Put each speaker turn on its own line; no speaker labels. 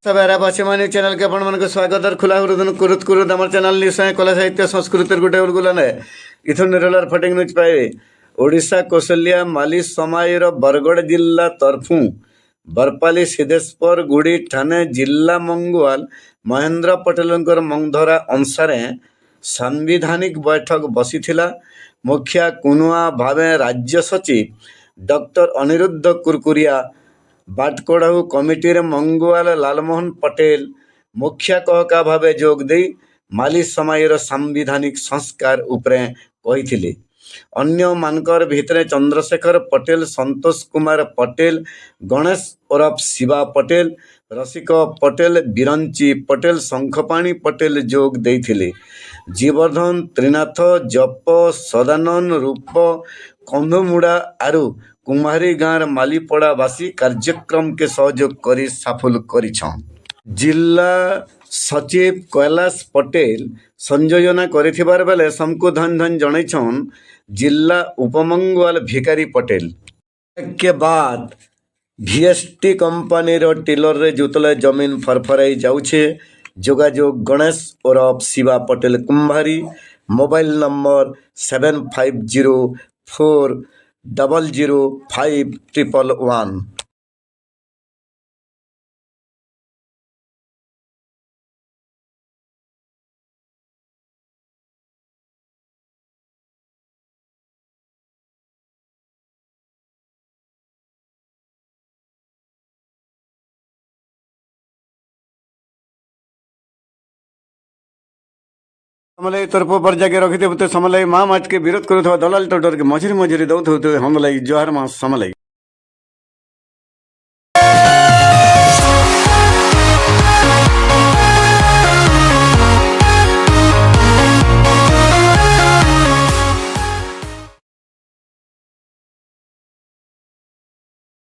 सवेरा पश्चिमा news channel के आपण मन स्वागत और खुला हृदय कुरुत कुरुत आम चैनल न्यूज कला साहित्य संस्कृति गुटे उलगुलन इथुन निरलर फटिंग न्यूज पाइबे। ओडिशा कौशल्या माली समायर बरगड़ जिला तरफु बरपाली सिद्धेश्वर गुड़ी ठाणे जिला मंगुआल महेंद्र पटेल मंगधरा अनुसार सांविधानिक बैठक बसीथिला। मुखिया कुनुआ भावे राज्य सचिव डॉक्टर अनिरुद्ध कुरकुरिया बाटकोड़ाऊ कमिटी रे मंगुआल लालमोहन पटेल मुखिया कहका भावे जोग दे माली समायर सांविधानिक संस्कार उपरे कहिथिले। अन्य मानकर भितरे चंद्रशेखर पटेल, संतोष कुमार पटेल, गणेश ओरफ शिवा पटेल, रसिक पटेल, बिरंची पटेल, शंखपाणी पटेल जोग देथिले। जीवर्धन त्रिनाथ, जप, सदानंद, रूप, कंधमुड़ा आरु कुम्हारी गाँव मालीपड़ावासी कार्यक्रम के सहयोग करी सफल करिछन। जिला सचिव कैलाश पटेल संयोजना करिथिबार बेले समको धन धन जणैछन जिला उपमंगुआल भिकारी पटेल। के बाद भीएसटी कंपनी रो टिलर रे जुतले जमीन फरफराई जाउछे। जोगाजोग गणेश ओरफ शिवा पटेल कुम्हारी, मोबाइल नंबर 7504005111। समलाई तरफ पर जाके रखिथे समलाई माँ माच के विरोध करुवा दलाल टोटर के मझिरे मझिरे दौथ हमलाई जोहार माँ समलाई।